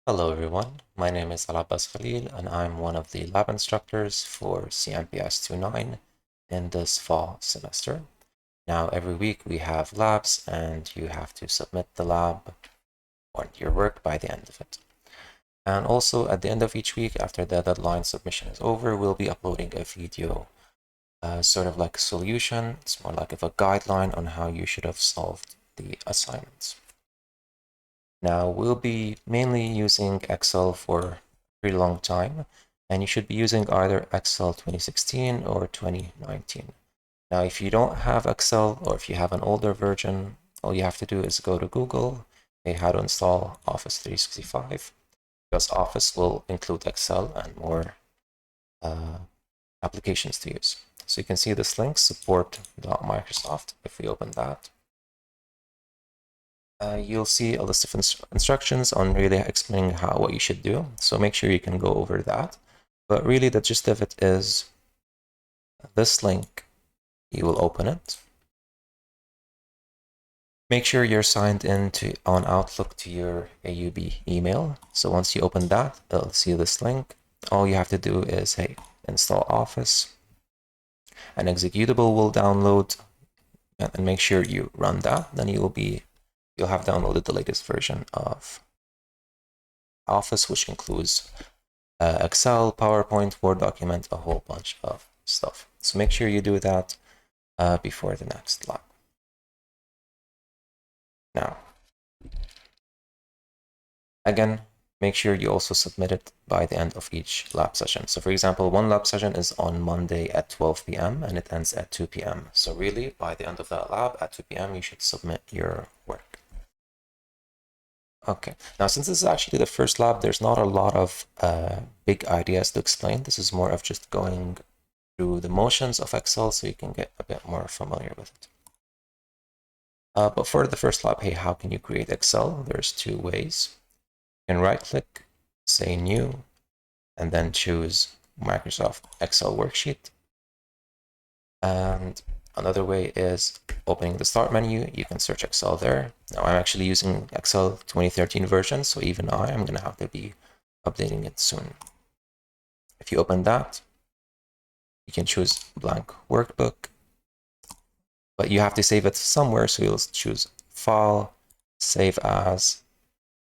Hello everyone, my name is Al-Abbas Khalil and I'm one of the lab instructors for CMPS 29 in this fall semester. Now every week we have labs and you have to submit the lab or your work by the end of it. And also at the end of each week after the deadline submission is over, we'll be uploading a video, sort of like a solution. It's more like a guideline on how you should have solved the assignments. Now, we'll be mainly using Excel for a pretty long time, and you should be using either Excel 2016 or 2019. Now, if you don't have Excel or if you have an older version, all you have to do is go to Google, hey, how to install Office 365, because Office will include Excel and more applications to use. So you can see this link, support.microsoft. If we open that, you'll see a list of instructions on really explaining what you should do. So make sure you can go over that. But really the gist of it is this link, you will open it. Make sure you're signed in on Outlook to your AUB email. So once you open that, it'll see this link. All you have to do is, hey, install Office. An executable will download and make sure you run that. Then you'll have downloaded the latest version of Office, which includes Excel, PowerPoint, Word document, a whole bunch of stuff. So make sure you do that before the next lab. Now, again, make sure you also submit it by the end of each lab session. So for example, one lab session is on Monday at 12 p.m. and it ends at 2 p.m. So really, by the end of that lab at 2 p.m., you should submit your work. Okay, now since this is actually the first lab, there's not a lot of big ideas to explain. This is more of just going through the motions of Excel so you can get a bit more familiar with it. But for the first lab, hey, how can you create Excel? There's two ways. You can right-click, say New, and then choose Microsoft Excel Worksheet. And another way is opening the Start menu. You can search Excel there. Now I'm actually using Excel 2013 version, so even I am going to have to be updating it soon. If you open that, you can choose blank workbook, but you have to save it somewhere. So you'll choose File, Save As,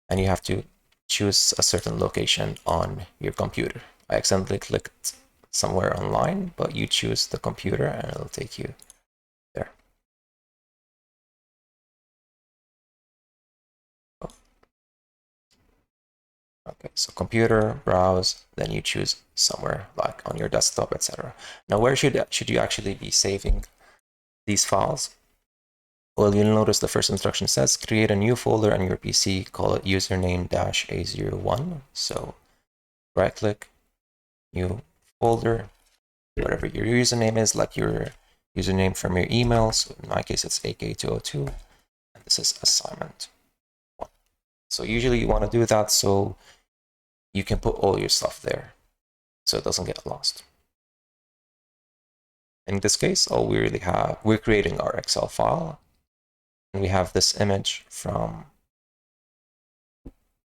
and you have to choose a certain location on your computer. I accidentally clicked somewhere online, but you choose the computer and it'll take you there. Okay, so computer, browse, then you choose somewhere like on your desktop, etc. Now, where should you actually be saving these files? Well, you'll notice the first instruction says create a new folder on your PC, call it username-A01. So right click, new folder, whatever your username is, like your username from your email. So in my case, it's AK202, and this is assignment 1. So usually you want to do that so you can put all your stuff there so it doesn't get lost. In this case, all we really have, we're creating our Excel file, and we have this image from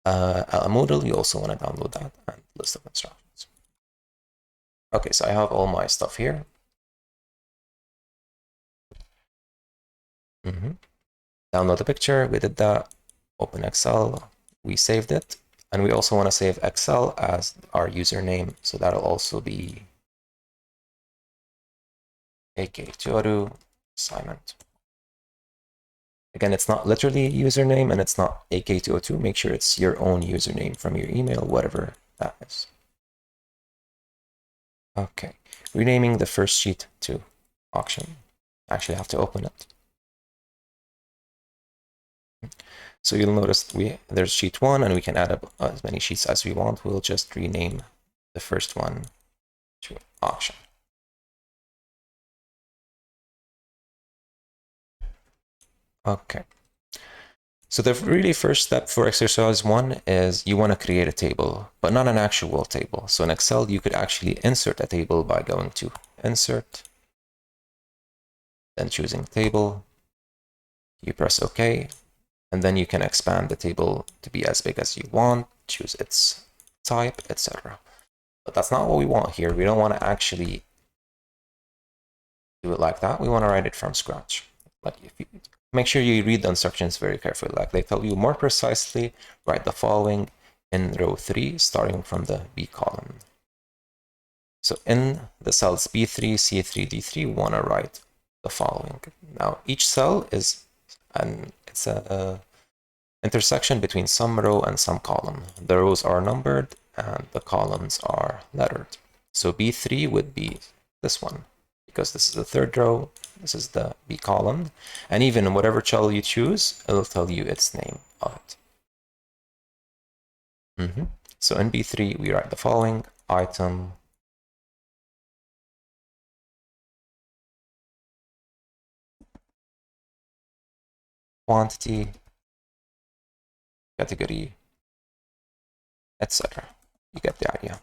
a Moodle. You also want to download that and list of instructions. Okay, so I have all my stuff here. Download the picture, we did that. Open Excel, we saved it. And we also want to save Excel as our username. So that'll also be AK202 assignment. Again, it's not literally a username and it's not AK202. Make sure it's your own username from your email, whatever that is. Okay, renaming the first sheet to auction. Actually, have to open it. So you'll notice there's sheet 1 and we can add up as many sheets as we want. We'll just rename the first one to auction. Okay. So the really first step for exercise 1 is you want to create a table, but not an actual table. So in Excel, you could actually insert a table by going to Insert, then choosing Table. You press OK. And then you can expand the table to be as big as you want, choose its type, etc. But that's not what we want here. We don't want to actually do it like that. We want to write it from scratch. Like if you make sure you read the instructions very carefully. Like they tell you more precisely, write the following in row 3, starting from the B column. So in the cells B3, C3, D3, we want to write the following. Now each cell is it's a intersection between some row and some column. The rows are numbered and the columns are lettered. So B3 would be this one, because this is the third row, this is the B column, and even in whatever cell you choose, it'll tell you its name of it. So in B3, we write the following: item quantity, category, etc. You get the idea.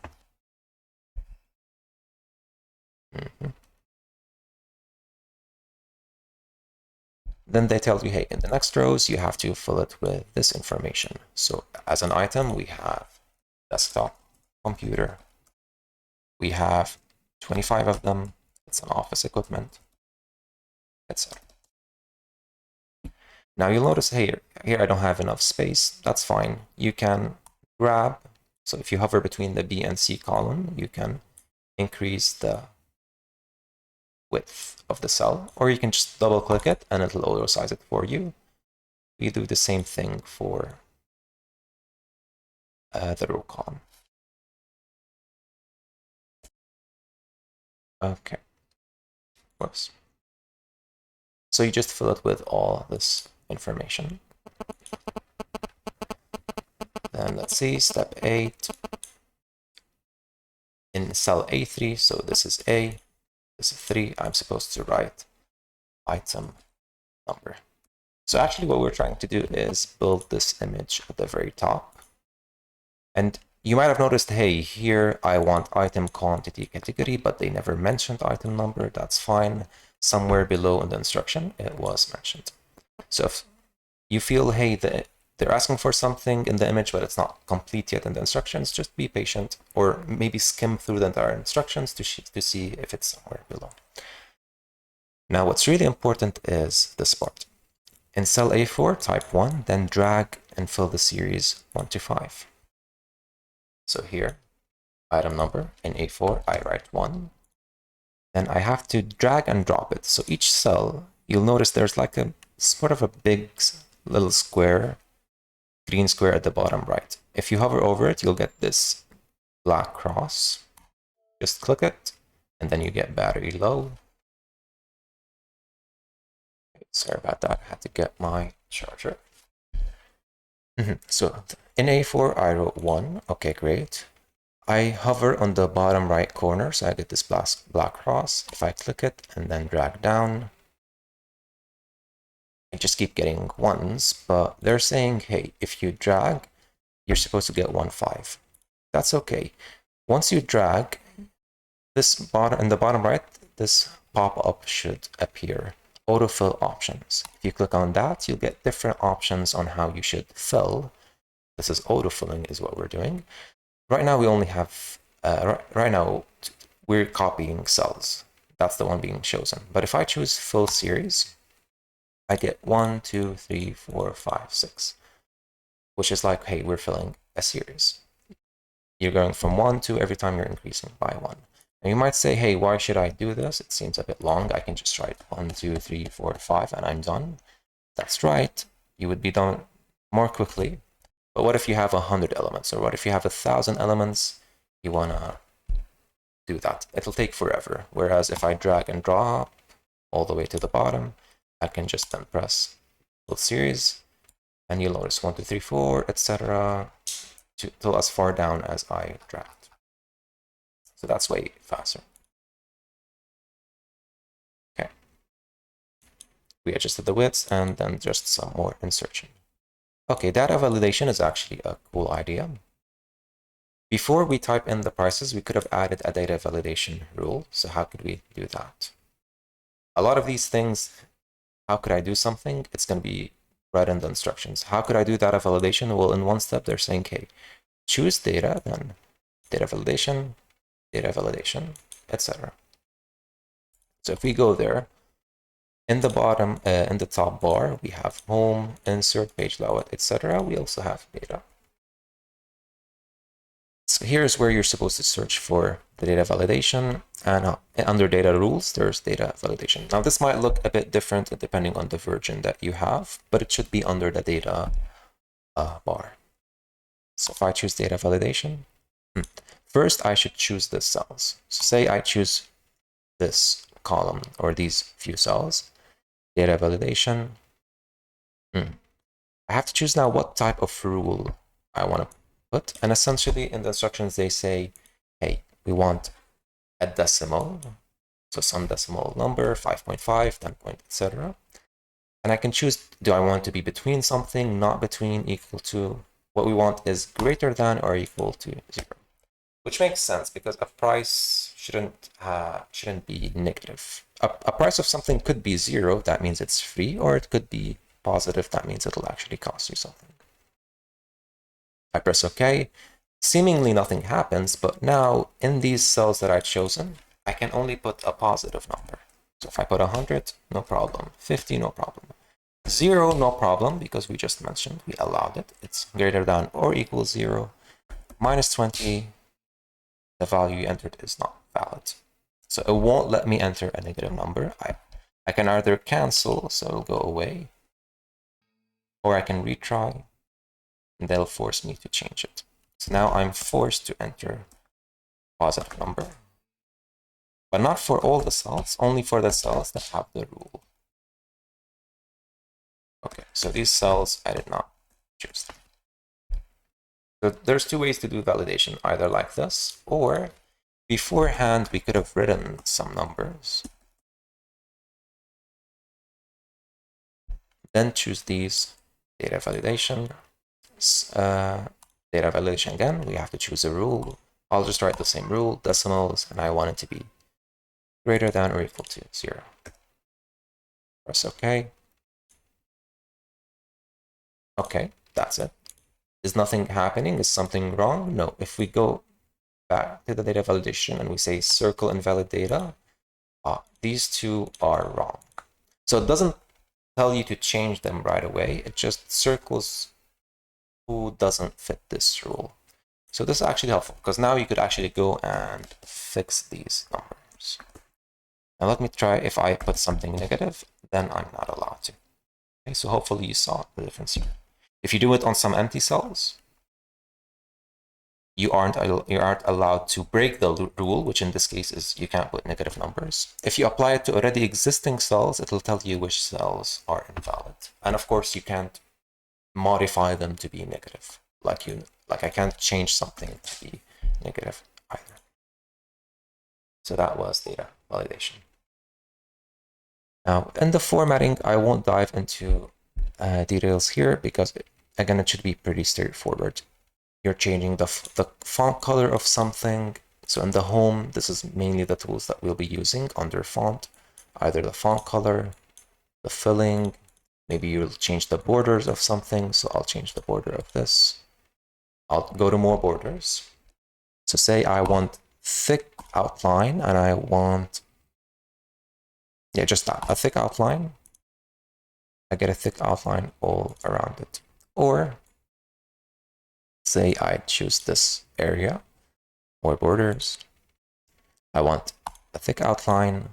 Then they tell you, hey, in the next rows, you have to fill it with this information. So as an item, we have desktop, computer. We have 25 of them. It's an office equipment, etc. Now you'll notice here I don't have enough space. That's fine. You can grab, so if you hover between the B and C column, you can increase the width of the cell, or you can just double click it and it'll auto size it for you. We do the same thing for the row column. Okay. Whoops. So you just fill it with all this information. Then let's see, step 8. In cell A3, so this is A, this is 3, I'm supposed to write item number. So actually what we're trying to do is build this image at the very top. And you might have noticed, hey, here I want item quantity category, but they never mentioned item number. That's fine. Somewhere below in the instruction, it was mentioned. So if you feel, hey, they're asking for something in the image, but it's not complete yet in the instructions, just be patient, or maybe skim through the entire instructions to see if it's somewhere below. Now, what's really important is this part. In cell A4, type 1, then drag and fill the series 1 to 5. So here, item number, in A4, I write 1. Then I have to drag and drop it. So each cell, you'll notice there's like a sort of a big little square, green square at the bottom right. If you hover over it, you'll get this black cross. Just click it, and then you get battery low. Sorry about that, I had to get my charger. So in A4, I wrote 1. Okay, great. I hover on the bottom right corner, so I get this black cross. If I click it and then drag down, I just keep getting 1s, but they're saying, hey, if you drag, you're supposed to get 1, 5. That's okay. Once you drag, this in the bottom right, this pop-up should appear. Autofill options. If you click on that, you'll get different options on how you should fill. This is autofilling is what we're doing. Right now we only have, right now we're copying cells. That's the one being chosen. But if I choose fill series, I get 1, 2, 3, 4, 5, 6, which is like, hey, we're filling a series. You're going from 1 to every time you're increasing by 1. And you might say, hey, why should I do this? It seems a bit long. I can just write 1, 2, 3, 4, 5, and I'm done. That's right. You would be done more quickly. But what if you have 100 elements? Or what if you have 1,000 elements? You want to do that. It'll take forever. Whereas if I drag and drop all the way to the bottom, I can just then press full series, and you'll notice 1, 2, 3, 4, etc. till as far down as I dragged. So that's way faster. Okay. We adjusted the width and then just some more insertion. Okay, data validation is actually a cool idea. Before we type in the prices, we could have added a data validation rule. So how could we do that? A lot of these things, how could I do something? It's going to be write in the instructions. How could I do data validation? Well, in one step, they're saying, hey, choose data, then data validation, etc. So if we go there, in the bottom, in the top bar, we have home, insert, page layout, etc. We also have data. So here's where you're supposed to search for the data validation, and under data rules, there's data validation. Now this might look a bit different depending on the version that you have, but it should be under the data bar. So if I choose data validation, first I should choose the cells. So say I choose this column or these few cells, data validation. I have to choose now what type of rule I want to put. And essentially in the instructions, they say, hey, we want a decimal. So some decimal number, 5.5, 10 point, etc. And I can choose, do I want to be between something, not between, equal to? What we want is greater than or equal to 0. Which makes sense because a price shouldn't be negative. A price of something could be 0, that means it's free, or it could be positive, that means it'll actually cost you something. I press OK. Seemingly nothing happens, but now in these cells that I've chosen, I can only put a positive number. So if I put 100, no problem. 50, no problem. 0, no problem, because we just mentioned, we allowed it. It's greater than or equals 0. Minus 20, the value you entered is not valid. So it won't let me enter a negative number. I can either cancel, so it'll go away, or I can retry, and they'll force me to change it. So now I'm forced to enter a positive number, but not for all the cells, only for the cells that have the rule. Okay, so these cells I did not choose. So there's two ways to do validation, either like this, or beforehand we could have written some numbers, then choose these data validation. Data validation again, we have to choose a rule. I'll just write the same rule, decimals, and I want it to be greater than or equal to 0. Press OK. Okay, that's it. Is nothing happening? Is something wrong? No. If we go back to the data validation and we say circle invalid data, these two are wrong. So it doesn't tell you to change them right away. It just circles who doesn't fit this rule. So this is actually helpful because now you could actually go and fix these numbers. Now let me try. If I put something negative, then I'm not allowed to. Okay, so hopefully you saw the difference here. If you do it on some empty cells, you aren't allowed to break the rule, which in this case is you can't put negative numbers. If you apply it to already existing cells, it'll tell you which cells are invalid. And of course, you can't modify them to be negative. Like I can't change something to be negative either. So that was data validation. Now, in the formatting, I won't dive into details here because, again, it should be pretty straightforward. You're changing the font color of something. So in the home, this is mainly the tools that we'll be using under font, either the font color, the filling, maybe you'll change the borders of something. So I'll change the border of this. I'll go to more borders. So say I want thick outline and I want, just that, a thick outline. I get a thick outline all around it. Or say I choose this area or borders. I want a thick outline.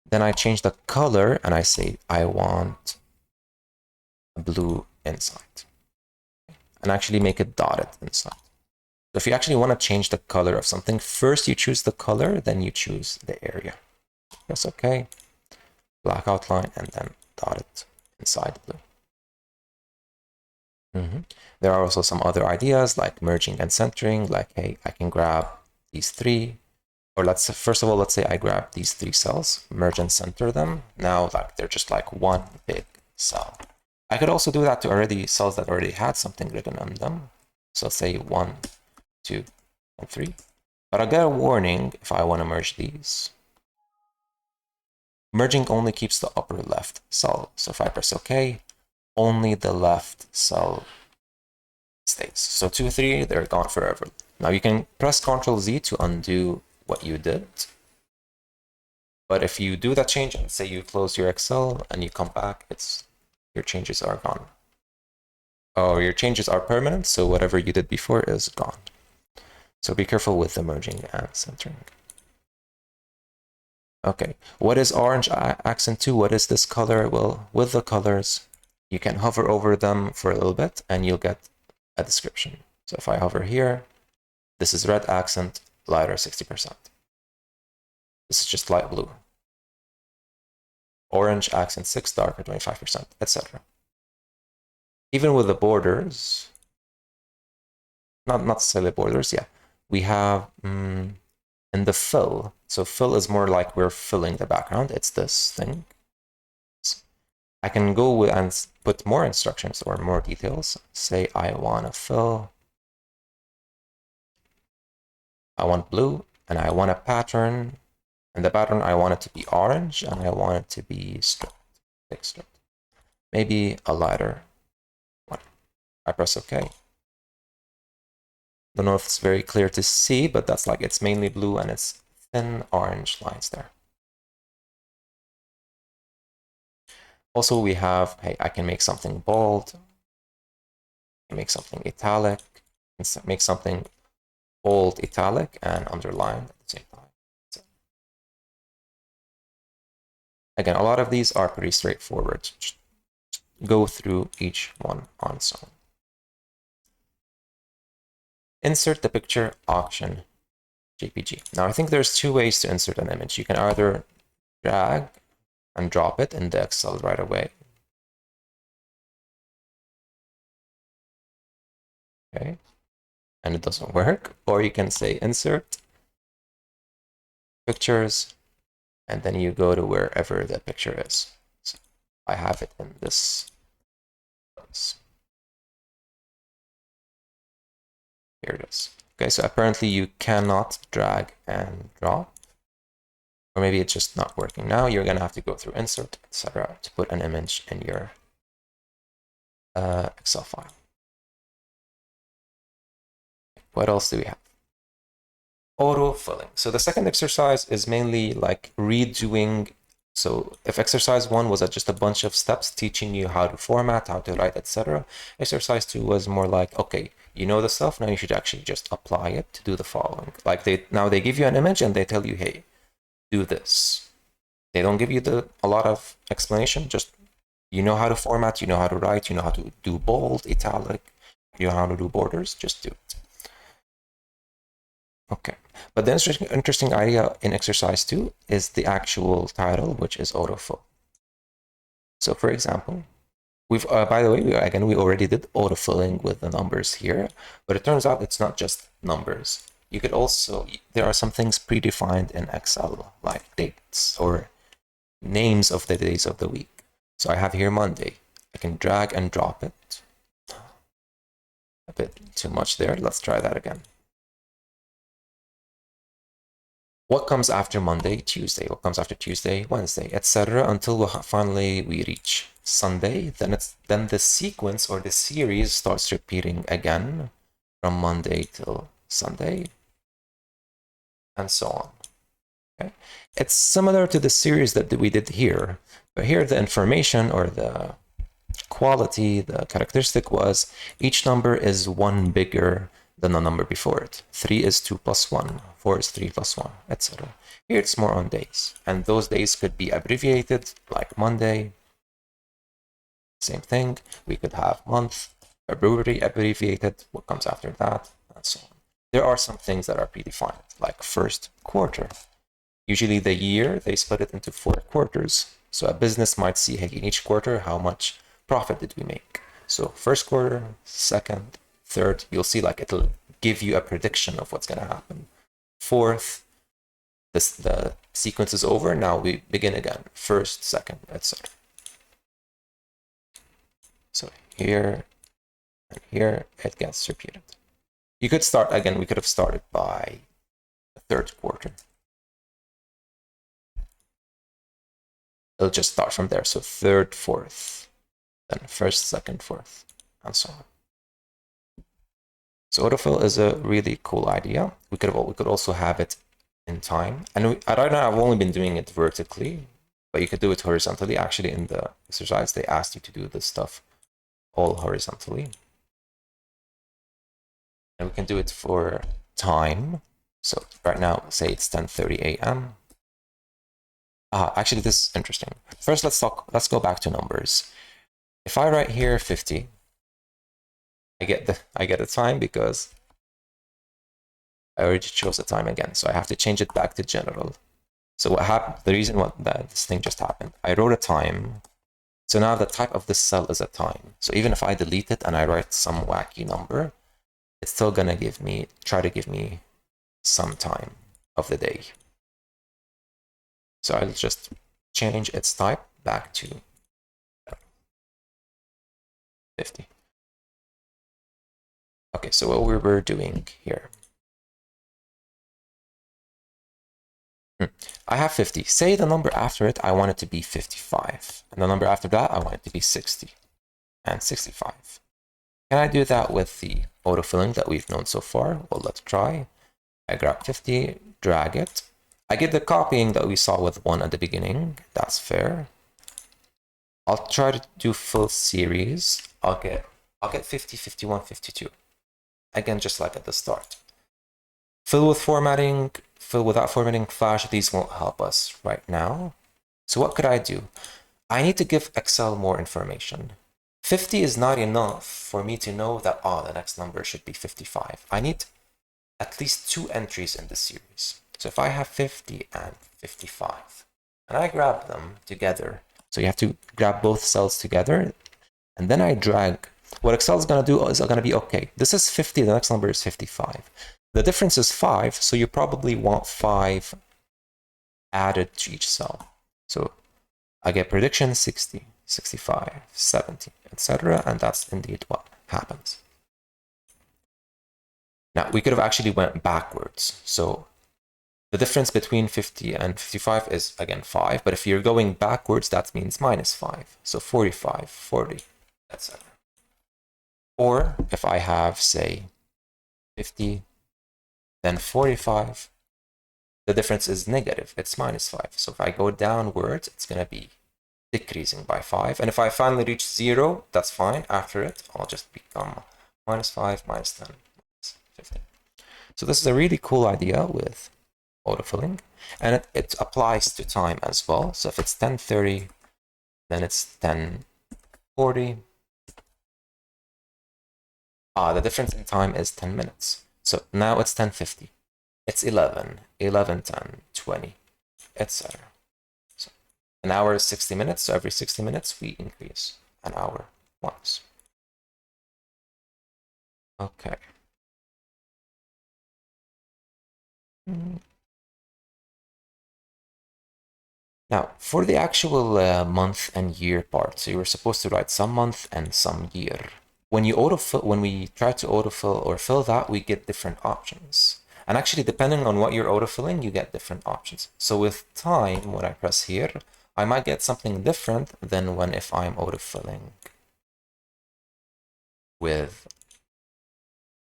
Then I change the color and I say I want a blue inside. And actually make it dotted inside. So if you actually want to change the color of something, first you choose the color, then you choose the area. Press OK. Black outline and then dotted inside blue. There are also some other ideas like merging and centering, like, hey, I can grab these three, or first of all, let's say I grab these 3 cells, merge and center them. Now, like, they're just like one big cell. I could also do that to cells that already had something written on them. So let's say 1, 2, and 3. But I get a warning if I want to merge these. Merging only keeps the upper left cell. So if I press OK, only the left cell stays. So 2, 3, they're gone forever. Now you can press Ctrl Z to undo what you did. But if you do that change and say you close your Excel and you come back, your changes are gone. Or your changes are permanent, so whatever you did before is gone. So be careful with the merging and centering. Okay, what is orange accent to? What is this color? Well, with the colors, you can hover over them for a little bit and you'll get a description. So if I hover here, this is red accent, lighter 60%. This is just light blue. Orange accent 6, darker 25%, etc. Even with the borders, not necessarily borders, yeah, we have in the fill. So fill is more like we're filling the background. It's this thing. I can go and put more instructions or more details. Say I want to fill. I want blue and I want a pattern. And the pattern, I want it to be orange and I want it to be stripped, thick stripped. Maybe a lighter one. I press OK. Don't know if it's very clear to see, but that's like it's mainly blue and it's thin orange lines there. Also, we have, hey, I can make something bold, make something italic, make something bold, italic, and underlined at the same time. So, again, a lot of these are pretty straightforward. Just go through each one on its own. Insert the picture auction JPG. Now, I think there's two ways to insert an image. You can either drag and drop it in the Excel right away. Okay, and it doesn't work. Or you can say insert pictures, and then you go to wherever the picture is. So I have it in this place. Here it is. Okay, so apparently you cannot drag and drop, or maybe it's just not working. Now you're gonna have to go through insert, etc., to put an image in your Excel file. What else do we have? Autofilling. So the second exercise is mainly like redoing. So if exercise 1 was just a bunch of steps teaching you how to format, how to write, etc., exercise 2 was more like, okay, you know the stuff, now you should actually just apply it to do the following. Like now they give you an image and they tell you, hey, do this. They don't give you a lot of explanation, just you know how to format, you know how to write, you know how to do bold, italic, you know how to do borders, just do it. Okay, but the interesting idea in exercise 2 is the actual title, which is autofill. So for example, by the way, we already did autofilling with the numbers here, but it turns out it's not just numbers. You could also, there are some things predefined in Excel, like dates or names of the days of the week. So I have here Monday. I can drag and drop it. A bit too much there. Let's try that again. What comes after Monday? Tuesday. What comes after Tuesday? Wednesday, etc. Until finally we reach Sunday. Then the sequence or the series starts repeating again from Monday till Sunday, and so on. Okay, it's similar to the series that we did here, but here the information or the quality, the characteristic was each number is 1 bigger than the number before it. 3 is 2 plus 1, 4 is 3 plus 1, etc. Here it's more on days, and those days could be abbreviated, like Monday. Same thing, we could have month, February abbreviated, what comes after that, and so on. There are some things that are predefined, like first quarter. Usually the year, they split it into 4 quarters. So a business might see, hey, in each quarter, how much profit did we make? So first quarter, second, third, you'll see like it'll give you a prediction of what's going to happen. Fourth, the sequence is over. Now we begin again. First, second, etc. So here and here, it gets repeated. You could start again. We could have started by the third quarter. it'll just start from there. So third, fourth, then first, second, fourth, and so on. So autofill is a really cool idea. We could also have it in time. And right now I've only been doing it vertically, but you could do it horizontally. Actually, in the exercise, they asked you to do this stuff all horizontally. And we can do it for time. So right now, say it's 10:30 a.m. Actually, this is interesting. First, let's go back to numbers. If I write here 50, I get the time because I already chose the time again. So I have to change it back to general. So what happened, the reason that this thing just happened, I wrote a time. So now the type of this cell is a time. So even if I delete it and I write some wacky number, it's still gonna try to give me some time of the day. So I'll just change its type back to 50. Okay, so what we were doing here. I have 50. Say the number after it, I want it to be 55. And the number after that, I want it to be 60 and 65. Can I do that with the autofilling that we've known so far? Well, let's try. I grab 50, drag it. I get the copying that we saw with 1 at the beginning. That's fair. I'll try to do full series. I'll get 50, 51, 52. Again, just like at the start. Fill with formatting, fill without formatting, flash, these won't help us right now. So what could I do? I need to give Excel more information. 50 is not enough for me to know that, the next number should be 55. I need at least 2 entries in the series. So if I have 50 and 55, and I grab them together, so you have to grab both cells together, and then I drag. What Excel is going to do is going to be, okay, this is 50, the next number is 55. The difference is 5, so you probably want 5 added to each cell. So I get prediction 60, 65, 70, etc. And that's indeed what happens. Now, we could have actually went backwards. So the difference between 50 and 55 is, again, 5. But if you're going backwards, that means -5. So 45, 40, etc. Or if I have, say, 50, then 45, the difference is negative. It's -5. So if I go downwards, it's going to be decreasing by 5. And if I finally reach 0, that's fine. After it, I'll just become -5, -10, -15. So this is a really cool idea with autofilling. And it applies to time as well. So if it's 10:30, then it's 10:40. The difference in time is 10 minutes. So now it's 10:50. It's 11, 11:10, 20, etc. So an hour is 60 minutes. So every 60 minutes, we increase an hour once. Okay. Now, for the actual month and year part, so you were supposed to write some month and some year. When we try to autofill or fill that, we get different options. And actually, depending on what you're autofilling, you get different options. So with time, when I press here, I might get something different than if I'm autofilling with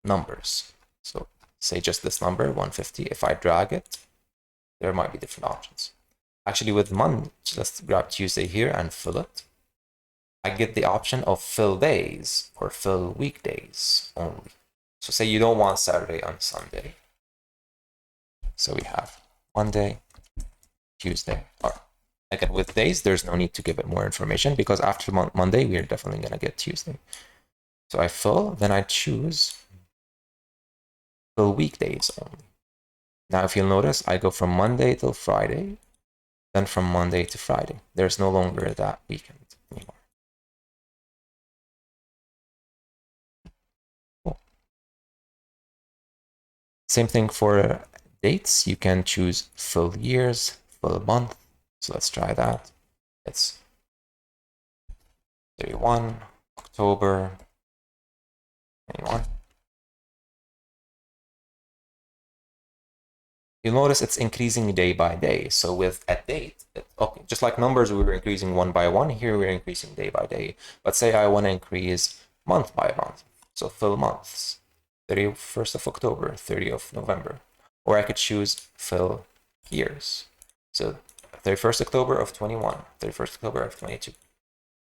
numbers. So say just this number, 150. If I drag it, there might be different options. Actually, with month, let's grab Tuesday here and fill it. I get the option of fill days or fill weekdays only. So say you don't want Saturday and Sunday. So we have Monday, Tuesday, or again with days, there's no need to give it more information because after Monday, we are definitely going to get Tuesday. So I fill, then I choose fill weekdays only. Now, if you'll notice, I go from Monday till Friday, then from Monday to Friday. There's no longer that weekend anymore. Cool. Same thing for dates. You can choose full years, full month. So let's try that. It's 31, October, 21. you'll notice it's increasing day by day. So with a date, okay, just like numbers, we were increasing one by one. Here we're increasing day by day. But say I want to increase month by month. So fill months, 31st of October, 30th of November. Or I could choose fill years. So 31st October of 21, 31st October of 22,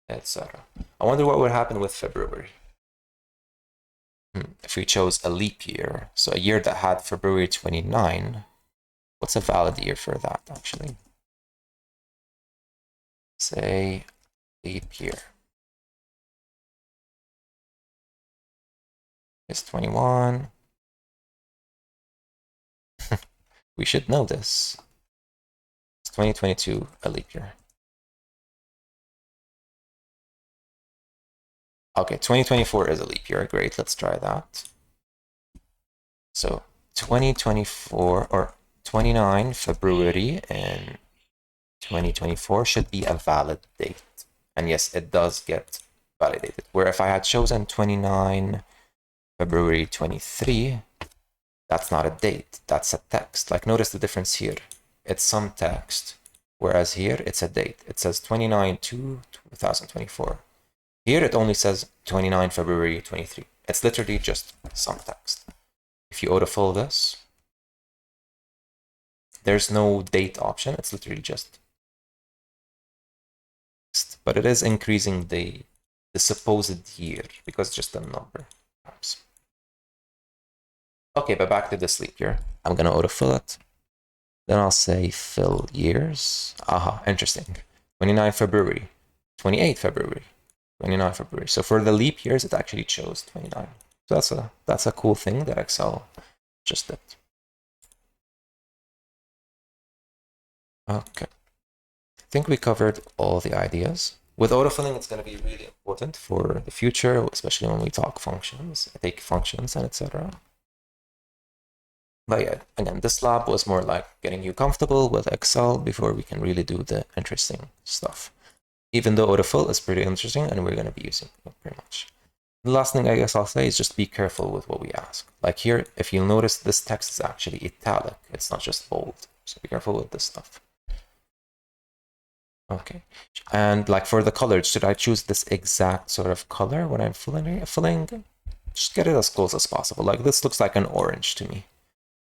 etc. I wonder what would happen with February. If we chose a leap year, so a year that had February 29, what's a valid year for that, actually? Say leap year. It's 21. We should know this. It's 2022, a leap year. Okay, 2024 is a leap year. Great, let's try that. So 2024 or 29 February in 2024 should be a valid date. And yes, it does get validated. Where if I had chosen 29 February 23, that's not a date, that's a text. Like notice the difference here. It's some text, whereas here it's a date. It says 29/2/2024. Here it only says 29 February 23. It's literally just some text. If you autofill this, there's no date option. It's literally just text. But it is increasing the supposed year because it's just a number. Perhaps. Okay, but back to this leap year. I'm gonna autofill it. Then I'll say fill years. Aha, interesting. 29 February, 28 February, 29 February. So for the leap years, it actually chose 29. So that's a cool thing that Excel just did. Okay. I think we covered all the ideas. With autofilling, it's going to be really important for the future, especially when we talk functions, take functions, and etc. But yeah, again, this lab was more like getting you comfortable with Excel before we can really do the interesting stuff. Even though autofill is pretty interesting and we're going to be using it pretty much. The last thing I guess I'll say is just be careful with what we ask. Like here, if you'll notice, this text is actually italic. It's not just bold. So be careful with this stuff. Okay. And like for the colors, should I choose this exact sort of color when I'm filling? Just get it as close as possible. Like this looks like an orange to me,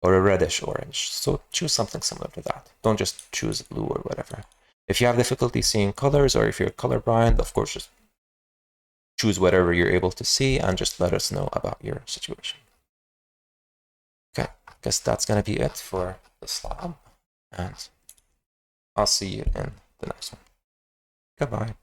or a reddish orange. So choose something similar to that. Don't just choose blue or whatever. If you have difficulty seeing colors, or if you're colorblind, of course, just choose whatever you're able to see and just let us know about your situation. Okay, I guess that's gonna be it for this lab, and I'll see you in the next one. Goodbye.